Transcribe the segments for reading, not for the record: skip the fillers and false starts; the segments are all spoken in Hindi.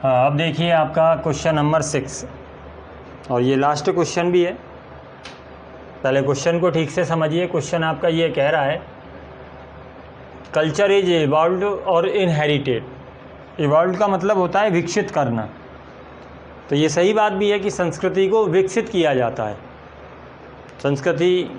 हाँ, अब देखिए आपका क्वेश्चन नंबर 6 और ये लास्ट क्वेश्चन भी है। पहले क्वेश्चन को ठीक से समझिए। क्वेश्चन आपका ये कह रहा है कल्चर इज इवॉल्व्ड और इनहेरिटेड। इवॉल्व्ड का मतलब होता है विकसित करना, तो ये सही बात भी है कि संस्कृति को विकसित किया जाता है। संस्कृति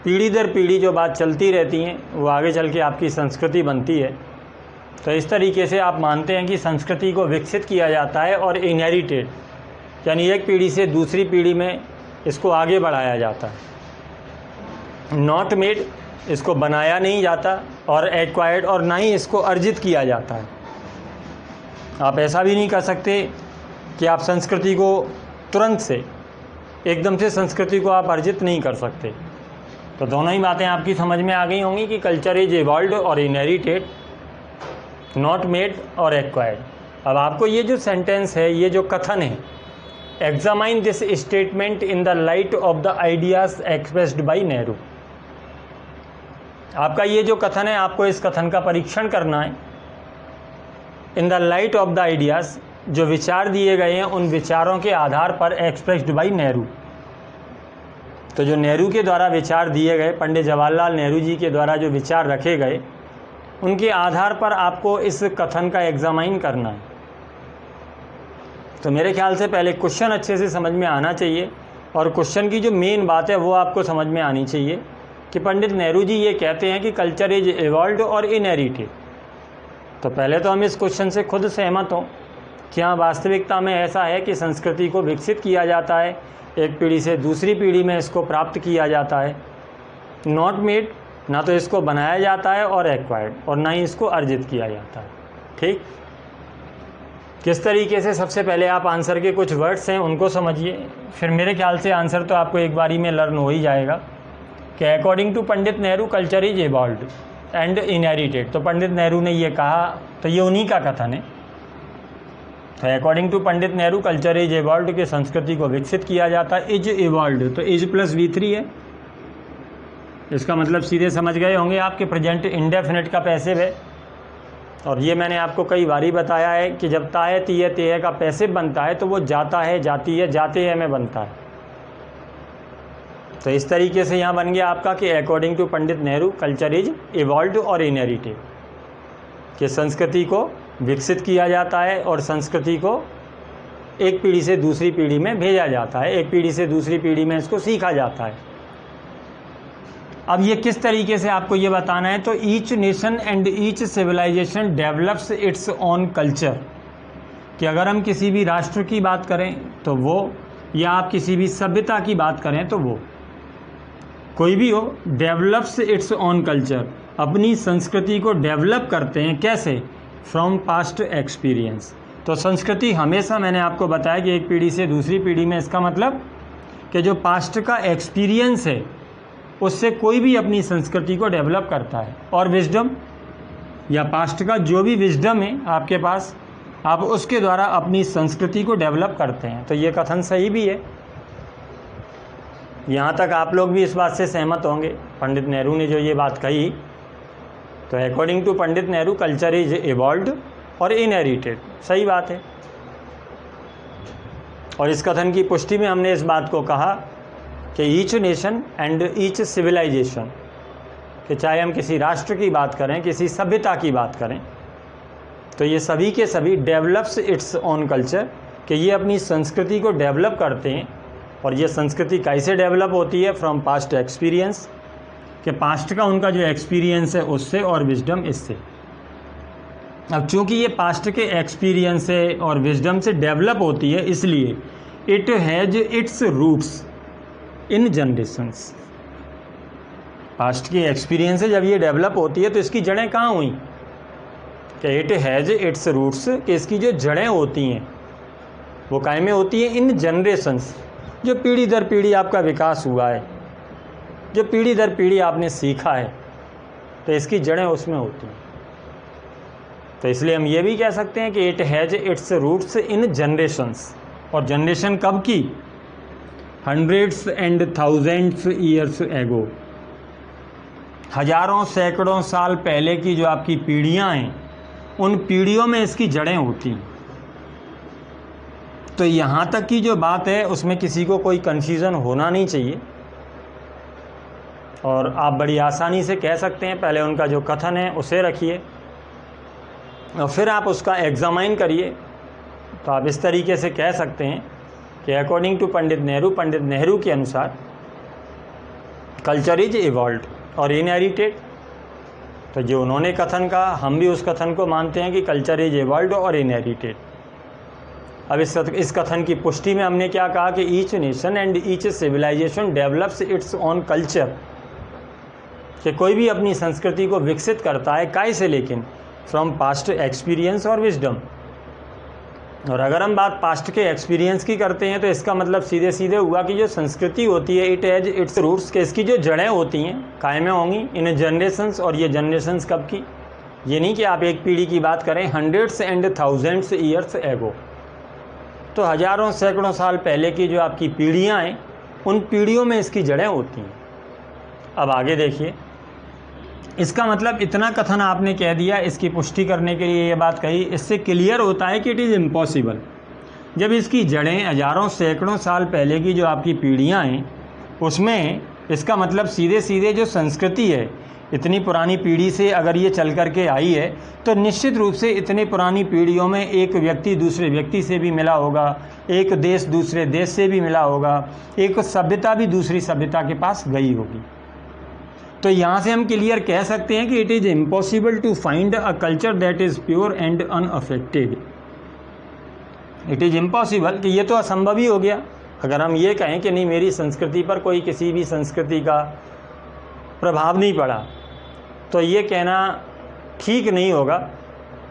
पीढ़ी दर पीढ़ी जो बात चलती रहती हैं वो आगे चल के आपकी संस्कृति बनती है। तो इस तरीके से आप मानते हैं कि संस्कृति को विकसित किया जाता है और इनहेरिटेड यानी एक पीढ़ी से दूसरी पीढ़ी में इसको आगे बढ़ाया जाता है। नॉट मेड, इसको बनाया नहीं जाता, और एक्वायर्ड, और ना ही इसको अर्जित किया जाता है। आप ऐसा भी नहीं कर सकते कि आप संस्कृति को तुरंत से एकदम से संस्कृति को आप अर्जित नहीं कर सकते। तो दोनों ही बातें आपकी समझ में आ गई होंगी कि कल्चर इज इवॉल्व्ड और इनहेरिटेड, नॉट मेड और एक्वायर्ड। अब आपको ये जो सेंटेंस है, ये जो कथन है, examine this statement in the light of the ideas expressed by Nehru. आपका ये जो कथन है, आपको इस कथन का परीक्षण करना है in the light of the ideas, जो विचार दिए गए हैं उन विचारों के आधार पर, एक्सप्रेस्ड बाय नेहरू। तो जो नेहरू के द्वारा विचार दिए गए, पंडित जवाहरलाल नेहरू जी के द्वारा जो विचार रखे गए, उनके आधार पर आपको इस कथन का एग्जामाइन करना है। तो मेरे ख्याल से पहले क्वेश्चन अच्छे से समझ में आना चाहिए, और क्वेश्चन की जो मेन बात है वो आपको समझ में आनी चाहिए कि पंडित नेहरू जी ये कहते हैं कि कल्चर इज इवॉल्व्ड और इनहेरिटेड। तो पहले तो हम इस क्वेश्चन से खुद सहमत हों कि हाँ, वास्तविकता में ऐसा है कि संस्कृति को विकसित किया जाता है, एक पीढ़ी से दूसरी पीढ़ी में इसको प्राप्त किया जाता है। नॉट मेड, ना तो इसको बनाया जाता है, और एक्वायर्ड, और ना ही इसको अर्जित किया जाता है। ठीक, किस तरीके से? सबसे पहले आप आंसर के कुछ वर्ड्स हैं उनको समझिए, फिर मेरे ख्याल से आंसर तो आपको एक बारी में लर्न हो ही जाएगा कि according to Pandit Nehru culture is evolved and inherited. तो पंडित नेहरू ने ये कहा, तो ये उन्हीं का कथन है। तो according to Pandit Nehru culture is evolved, के संस्कृति को विकसित किया जाता है। इज इवॉल्व्ड, तो इज प्लस V3 है, इसका मतलब सीधे समझ गए होंगे आपके प्रेजेंट इंडेफिनिट का पैसिव है। और ये मैंने आपको कई बारी बताया है कि जब ताए तीये तेये का पैसिव बनता है तो वो जाता है, जाती है, जाते हैं में बनता है। तो इस तरीके से यहाँ बन गया आपका कि according to Pandit Nehru culture is evolved और इनहेरिटेड, कि संस्कृति को विकसित किया जाता है और संस्कृति को एक पीढ़ी से दूसरी पीढ़ी में भेजा जाता है, एक पीढ़ी से दूसरी पीढ़ी में इसको सीखा जाता है। अब ये किस तरीके से आपको ये बताना है, तो each nation and each civilisation develops its own culture, कि अगर हम किसी भी राष्ट्र की बात करें तो वो, या आप किसी भी सभ्यता की बात करें तो वो, कोई भी हो, डेवलप्स इट्स ओन कल्चर, अपनी संस्कृति को डेवलप करते हैं। कैसे? From past experience. तो संस्कृति हमेशा, मैंने आपको बताया कि एक पीढ़ी से दूसरी पीढ़ी में, इसका मतलब कि जो पास्ट का एक्सपीरियंस है उससे कोई भी अपनी संस्कृति को डेवलप करता है। और विजडम, या पास्ट का जो भी विजडम है आपके पास, आप उसके द्वारा अपनी संस्कृति को डेवलप करते हैं। तो ये कथन सही भी है, यहाँ तक आप लोग भी इस बात से सहमत होंगे। पंडित नेहरू ने जो ये बात कही, तो according to Pandit Nehru culture is evolved और इनहेरिटेड, सही बात है। और इस कथन की पुष्टि में हमने इस बात को कहा कि each nation and each civilisation, कि चाहे हम किसी राष्ट्र की बात करें, किसी सभ्यता की बात करें, तो ये सभी के सभी डेवलप्स इट्स ओन कल्चर, कि ये अपनी संस्कृति को डेवलप करते हैं। और ये संस्कृति कैसे डेवलप होती है? फ्रॉम पास्ट एक्सपीरियंस, कि पास्ट का उनका जो एक्सपीरियंस है उससे, और विजडम इससे। अब चूँकि ये पास्ट के एक्सपीरियंस से और विजडम से डेवलप होती है, इसलिए it has its roots in generations. Past की एक्सपीरियंस से जब ये डेवलप होती है तो इसकी जड़ें कहाँ हुई? कि इट हैज़ इट्स रूट्स, कि इसकी जो जड़ें होती हैं वो काय में होती हैं? इन जनरेशंस, जो पीढ़ी दर पीढ़ी आपका विकास हुआ है, जो पीढ़ी दर पीढ़ी आपने सीखा है, तो इसकी जड़ें उसमें होती हैं। तो इसलिए हम ये भी कह सकते हैं कि it has its roots in generations. और जनरेशन कब की? हंड्रेड्स एंड थाउजेंड्स ईयर्स एगो, हजारों सैकड़ों साल पहले की जो आपकी पीढ़ियां हैं, उन पीढ़ियों में इसकी जड़ें होती हैं। तो यहाँ तक की जो बात है उसमें किसी को कोई कन्फ्यूज़न होना नहीं चाहिए और आप बड़ी आसानी से कह सकते हैं। पहले उनका जो कथन है उसे रखिए और फिर आप उसका एग्जामाइन करिए। तो आप इस तरीके से कह सकते हैं कि अकॉर्डिंग टू पंडित नेहरू के अनुसार कल्चर इज इवॉल्व्ड और इनहेरिटेड। तो जो उन्होंने कथन कहा हम भी उस कथन को मानते हैं कि कल्चर इज इवॉल्व्ड और इनहेरिटेड। अब इस कथन की पुष्टि में हमने क्या कहा कि each nation and each civilisation develops its own culture, कि कोई भी अपनी संस्कृति को विकसित करता है काय से, लेकिन फ्रॉम पास्ट एक्सपीरियंस और विजडम। और अगर हम बात पास्ट के एक्सपीरियंस की करते हैं तो इसका मतलब सीधे सीधे हुआ कि जो संस्कृति होती है इट हैज इट्स रूट्स, के इसकी जो जड़ें होती हैं कायमें होंगी इन जनरेशंस। और ये जनरेशंस कब की, ये नहीं कि आप एक पीढ़ी की बात करें, hundreds and thousands years ago. तो हज़ारों सैकड़ों साल पहले की जो आपकी पीढ़ियाँ हैं उन पीढ़ियों में इसकी जड़ें होती हैं। अब आगे देखिए, इसका मतलब इतना कथन आपने कह दिया, इसकी पुष्टि करने के लिए ये बात कही, इससे क्लियर होता है कि इट इज़ इम्पॉसिबल। जब इसकी जड़ें हज़ारों सैकड़ों साल पहले की जो आपकी पीढ़ियाँ हैं उसमें, इसका मतलब सीधे सीधे जो संस्कृति है इतनी पुरानी पीढ़ी से अगर ये चल कर के आई है तो निश्चित रूप से इतनी पुरानी पीढ़ियों में एक व्यक्ति दूसरे व्यक्ति से भी मिला होगा, एक देश दूसरे देश से भी मिला होगा, एक सभ्यता भी दूसरी सभ्यता के पास गई होगी। तो यहाँ से हम क्लियर कह सकते हैं कि it is impossible to find a culture that is pure and unaffected. It is impossible कि ये तो असंभव ही हो गया। अगर हम ये कहें कि नहीं मेरी संस्कृति पर कोई किसी भी संस्कृति का प्रभाव नहीं पड़ा, तो ये कहना ठीक नहीं होगा,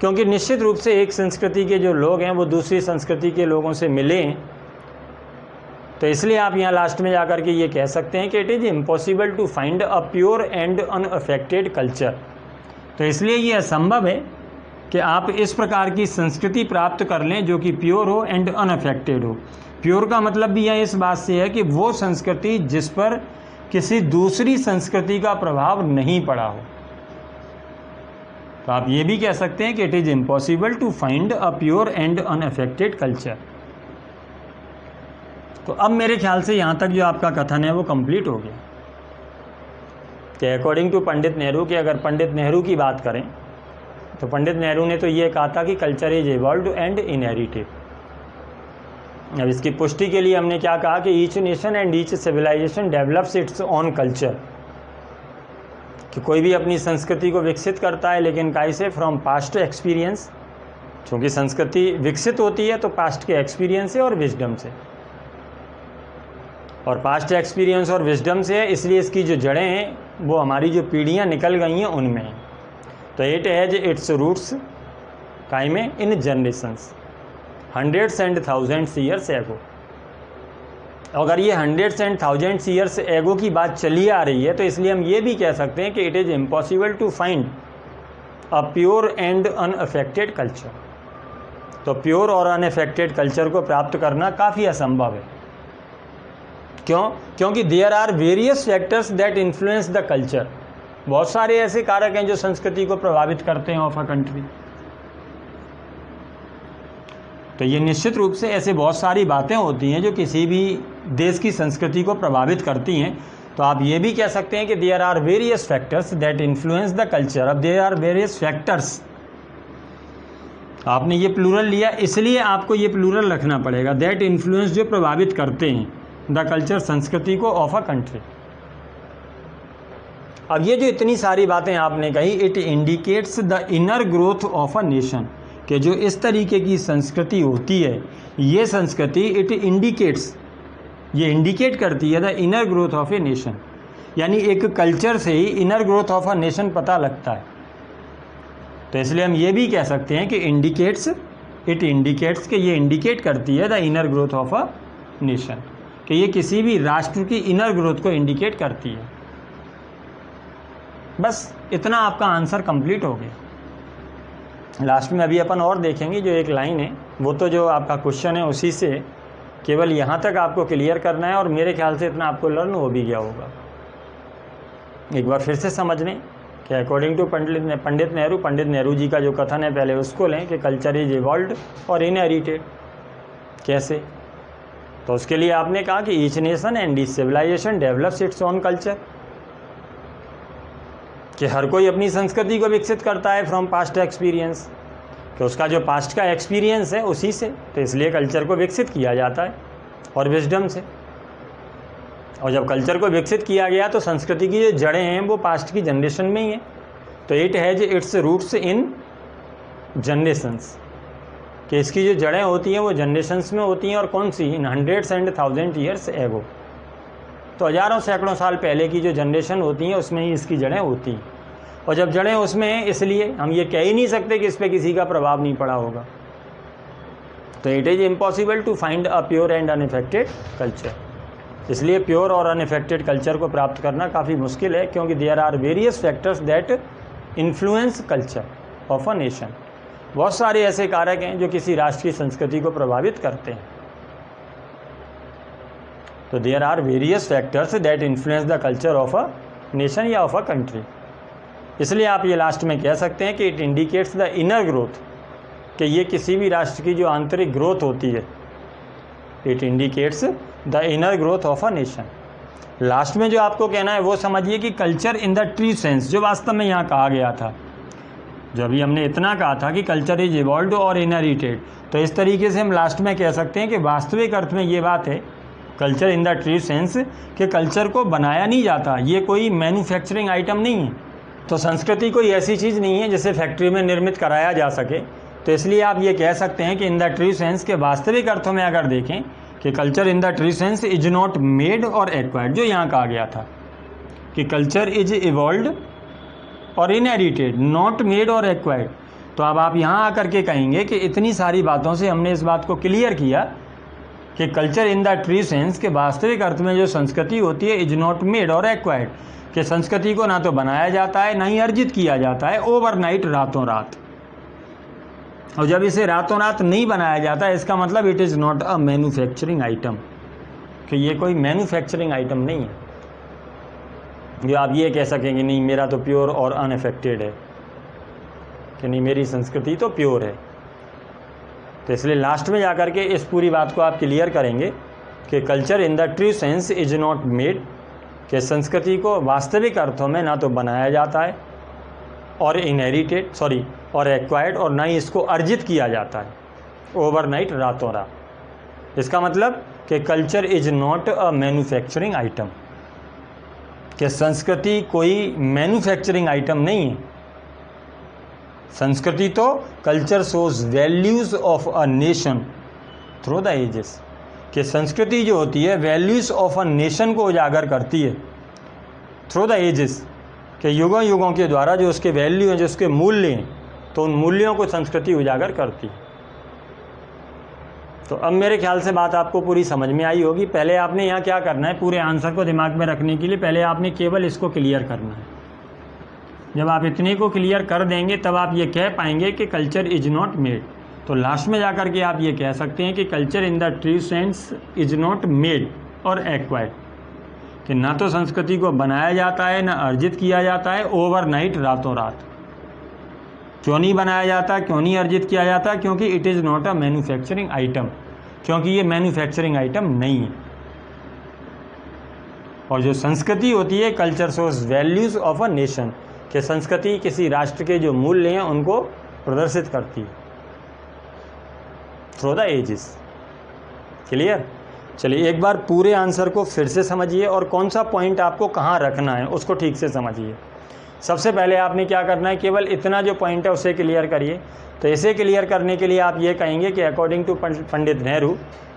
क्योंकि निश्चित रूप से एक संस्कृति के जो लोग हैं वो दूसरी संस्कृति के लोगों से मिले हैं। तो इसलिए आप यहाँ लास्ट में जाकर के ये कह सकते हैं कि it is impossible to find a pure and unaffected culture. तो इसलिए ये असंभव है कि आप इस प्रकार की संस्कृति प्राप्त कर लें जो कि प्योर हो एंड अनअफेक्टेड हो। प्योर का मतलब भी यह इस बात से है कि वो संस्कृति जिस पर किसी दूसरी संस्कृति का प्रभाव नहीं पड़ा हो। तो आप ये भी कह सकते हैं कि it is impossible to find a pure and unaffected culture. तो अब मेरे ख्याल से यहाँ तक जो आपका कथन है वो कंप्लीट हो गया कि अकॉर्डिंग टू पंडित नेहरू, कि अगर पंडित नेहरू की बात करें तो पंडित नेहरू ने तो ये कहा था कि culture is evolved and inherited. अब इसकी पुष्टि के लिए हमने क्या कहा कि each nation and each civilisation develops its own culture, कि कोई भी अपनी संस्कृति को विकसित करता है, लेकिन कैसे, फ्रॉम पास्ट एक्सपीरियंस। क्योंकि संस्कृति विकसित होती है तो पास्ट के एक्सपीरियंस से और विजडम से, और पास्ट एक्सपीरियंस और विजडम से है, इसलिए इसकी जो जड़ें हैं वो हमारी जो पीढ़ियाँ निकल गई हैं उनमें हैं। तो इट हैज इट्स रूट्स काय में in generations hundreds and thousands years ago. अगर ये हंड्रेड्स एंड थाउजेंड्स ईयर्स एगो की बात चली आ रही है तो इसलिए हम ये भी कह सकते हैं कि it is impossible to find a pure and unaffected culture. तो प्योर और अनअफेक्टेड कल्चर को प्राप्त करना काफ़ी असंभव है। क्यों? क्योंकि there are various factors that influence the culture. बहुत सारे ऐसे कारक हैं जो संस्कृति को प्रभावित करते हैं ऑफ अ कंट्री। तो ये निश्चित रूप से ऐसे बहुत सारी बातें होती हैं जो किसी भी देश की संस्कृति को प्रभावित करती हैं। तो आप ये भी कह सकते हैं कि there are various factors that influence the culture. अब देयर आर वेरियस फैक्टर्स, आपने ये प्लूरल लिया इसलिए आपको ये प्लूरल रखना पड़ेगा, दैट इन्फ्लुएंस, जो प्रभावित करते हैं द कल्चर, संस्कृति को, ऑफ अ कंट्री। अब ये जो इतनी सारी बातें आपने कही, it indicates the inner growth of a nation, कि जो इस तरीके की संस्कृति होती है, ये संस्कृति इट इंडिकेट्स, ये इंडिकेट करती है the inner growth of a nation. यानी एक कल्चर से ही inner growth of a nation पता लगता है। तो इसलिए हम ये भी कह सकते हैं कि इंडिकेट्स, इट इंडिकेट्स, कि ये इंडिकेट करती है the inner growth of a nation, कि ये किसी भी राष्ट्र की इनर ग्रोथ को इंडिकेट करती है। बस इतना आपका आंसर कंप्लीट हो गया। लास्ट में अभी अपन और देखेंगे जो एक लाइन है, वो तो जो आपका क्वेश्चन है उसी से केवल यहाँ तक आपको क्लियर करना है, और मेरे ख्याल से इतना आपको लर्न हो भी गया होगा। एक बार फिर से समझ लें कि अकॉर्डिंग टू पंडित नेहरू जी का जो कथन है पहले उसको लें कि कल्चर इज इवॉल्व्ड और इनहेरिटेड। कैसे? तो उसके लिए आपने कहा कि each nation and each civilisation develops its own culture, कि हर कोई अपनी संस्कृति को विकसित करता है फ्रॉम पास्ट एक्सपीरियंस, कि उसका जो पास्ट का एक्सपीरियंस है उसी से, तो इसलिए कल्चर को विकसित किया जाता है और विजडम से। और जब कल्चर को विकसित किया गया तो संस्कृति की जो जड़ें हैं वो पास्ट की जनरेशन में ही हैं, तो it has its roots in generations, कि इसकी जो जड़ें होती हैं वो जनरेशंस में होती हैं। और कौन सी? In hundreds and thousand years ago, तो हज़ारों सैकड़ों साल पहले की जो जनरेशन होती हैं उसमें ही इसकी जड़ें होती हैं। और जब जड़ें उसमें हैं इसलिए हम ये कह ही नहीं सकते कि इस पर किसी का प्रभाव नहीं पड़ा होगा। तो it is impossible to find a pure and unaffected culture, इसलिए प्योर और अनइफेक्टेड कल्चर को प्राप्त करना काफ़ी मुश्किल है, क्योंकि there are various factors that influence culture of a nation. बहुत सारे ऐसे कारक हैं जो किसी राष्ट्र की संस्कृति को प्रभावित करते हैं। तो there are various factors that influence the culture of a nation या ऑफ अ कंट्री। इसलिए आप ये लास्ट में कह सकते हैं कि it indicates the inner growth, कि ये किसी भी राष्ट्र की जो आंतरिक ग्रोथ होती है, it indicates the inner growth of a nation. Last में जो आपको कहना है वो समझिए कि culture in the true sense, जो वास्तव में यहाँ कहा गया था, जो अभी हमने इतना कहा था कि कल्चर इज इवॉल्व्ड और इनहेरिटेड, तो इस तरीके से हम लास्ट में कह सकते हैं कि वास्तविक अर्थ में ये बात है, culture in the true sense, कि कल्चर को बनाया नहीं जाता, ये कोई मैन्युफैक्चरिंग आइटम नहीं है। तो संस्कृति कोई ऐसी चीज़ नहीं है जिसे फैक्ट्री में निर्मित कराया जा सके। तो इसलिए आप ये कह सकते हैं कि इन द ट्रू सेंस के वास्तविक अर्थों में अगर देखें कि culture in the true sense is not made और एक्वायर्ड, जो यहाँ कहा गया था कि कल्चर इज इवॉल्व्ड और इनहेरिटेड, नॉट मेड और एक्वायर्ड। तो अब आप यहाँ आकर के कहेंगे कि इतनी सारी बातों से हमने इस बात को क्लियर किया कि culture in the true sense के वास्तविक अर्थ में जो संस्कृति होती है इज नॉट मेड और एक्वायर्ड, कि संस्कृति को ना तो बनाया जाता है ना ही अर्जित किया जाता है ओवरनाइट, रातों रात। और जब इसे रातों रात नहीं बनाया जाता है इसका मतलब it is not a manufacturing item, कि ये कोई मैन्युफैक्चरिंग आइटम नहीं है जो आप ये कह सकेंगे नहीं मेरा तो प्योर और अनअफेक्टेड है, कि नहीं मेरी संस्कृति तो प्योर है। तो इसलिए लास्ट में जाकर के इस पूरी बात को आप क्लियर करेंगे कि culture in the true sense is not made, कि संस्कृति को वास्तविक अर्थों में ना तो बनाया जाता है और और एक्वायर्ड, और ना ही इसको अर्जित किया जाता है ओवरनाइट, रातों रात। इसका मतलब कि culture is not a manufacturing item, कि संस्कृति कोई मैन्युफैक्चरिंग आइटम नहीं है। संस्कृति तो culture shows values of a nation through the ages, कि संस्कृति जो होती है वैल्यूज़ ऑफ अ नेशन को उजागर करती है थ्रू द एजेस, कि युगों युगों के द्वारा जो उसके वैल्यू हैं, जो उसके मूल्य हैं, तो उन मूल्यों को संस्कृति उजागर करती है। तो अब मेरे ख्याल से बात आपको पूरी समझ में आई होगी। पहले आपने यहाँ क्या करना है, पूरे आंसर को दिमाग में रखने के लिए पहले आपने केवल इसको क्लियर करना है। जब आप इतने को क्लियर कर देंगे तब आप ये कह पाएंगे कि कल्चर इज नॉट मेड। तो लास्ट में जाकर के आप ये कह सकते हैं कि culture in the true sense is not made और एक्वायर्ड, कि ना तो संस्कृति को बनाया जाता है ना अर्जित किया जाता है ओवरनाइट, रातों रात। क्यों नहीं बनाया जाता, क्यों नहीं अर्जित किया जाता? क्योंकि it is not a manufacturing item, क्योंकि ये मैन्युफैक्चरिंग आइटम नहीं है। और जो संस्कृति होती है culture shows values of a nation, कि संस्कृति किसी राष्ट्र के जो मूल्य हैं उनको प्रदर्शित करती है थ्रू द एजेस। क्लियर? चलिए एक बार पूरे आंसर को फिर से समझिए और कौन सा पॉइंट आपको कहाँ रखना है उसको ठीक से समझिए। सबसे पहले आपने क्या करना है, केवल इतना जो पॉइंट है उसे क्लियर करिए। तो इसे क्लियर करने के लिए आप ये कहेंगे कि according to Pandit Nehru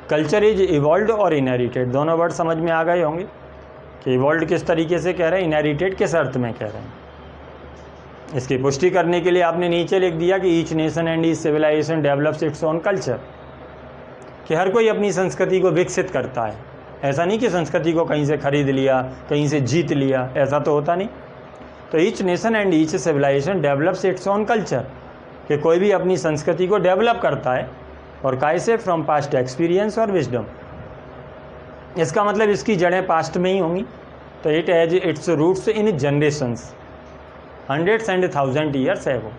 culture is evolved और इनहेरिटेड। दोनों वर्ड समझ में आ गए होंगे कि इवॉल्व्ड किस तरीके से कह रहे हैं, इनहेरिटेड किस अर्थ में कह रहे हैं। इसकी पुष्टि करने के लिए आपने नीचे लिख दिया कि each nation and each civilisation develops its own culture, कि हर कोई अपनी संस्कृति को विकसित करता है। ऐसा नहीं कि संस्कृति को कहीं से खरीद लिया, कहीं से जीत लिया, ऐसा तो होता नहीं। तो each nation and each civilisation develops its own culture, कि कोई भी अपनी संस्कृति को डेवलप करता है और काय से, फ्रॉम पास्ट एक्सपीरियंस और विजडम। इसका मतलब इसकी जड़ें पास्ट में ही होंगी। तो it has its roots in generations, hundreds and thousand years है वो।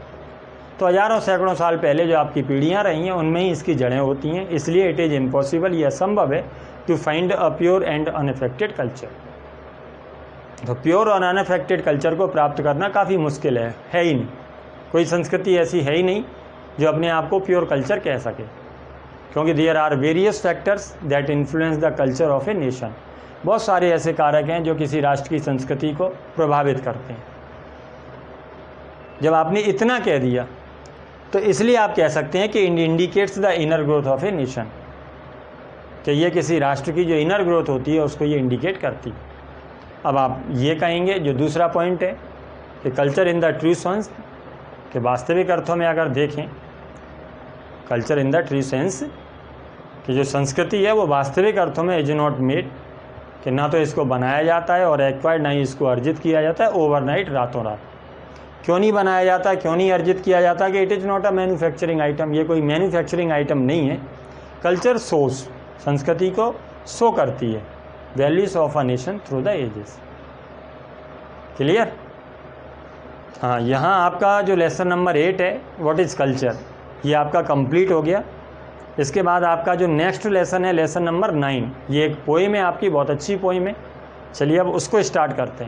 तो हज़ारों सैकड़ों साल पहले जो आपकी पीढ़ियाँ रही हैं उनमें ही इसकी जड़ें होती हैं। इसलिए इट इज़ इम्पॉसिबल, यह असंभव है to find a pure and unaffected culture. तो प्योर और अनअफेक्टेड कल्चर को प्राप्त करना काफ़ी मुश्किल है ही नहीं। कोई संस्कृति ऐसी है ही नहीं जो अपने आप को प्योर कल्चर कह सके, क्योंकि there are various factors that influence the culture of a nation. बहुत सारे ऐसे कारक हैं जो किसी राष्ट्र की संस्कृति को प्रभावित करते हैं। जब आपने इतना कह दिया तो इसलिए आप कह सकते हैं कि it indicates the inner growth of a nation, कि ये किसी राष्ट्र की जो इनर ग्रोथ होती है उसको ये इंडिकेट करती। अब आप ये कहेंगे, जो दूसरा पॉइंट है कि culture in the true sense, के वास्तविक अर्थों में अगर देखें, culture in the true sense कि जो संस्कृति है वो वास्तविक अर्थों में इज नॉट मेड, कि ना तो इसको बनाया जाता है और एक्वायर्ड, ना ही इसको अर्जित किया जाता है ओवरनाइट, रातों रात। क्यों नहीं बनाया जाता, क्यों नहीं अर्जित किया जाता? कि it is not a manufacturing item, ये कोई मैन्युफैक्चरिंग आइटम नहीं है। कल्चर शोज, संस्कृति को शो करती है values of a nation through the ages. Clear? हाँ, यहाँ आपका जो लेसन नंबर 8 है, व्हाट इज़ कल्चर, ये आपका कंप्लीट हो गया। इसके बाद आपका जो नेक्स्ट लेसन है, लेसन नंबर 9, ये एक पोएम है आपकी, बहुत अच्छी पोएम है। चलिए अब उसको स्टार्ट करते हैं।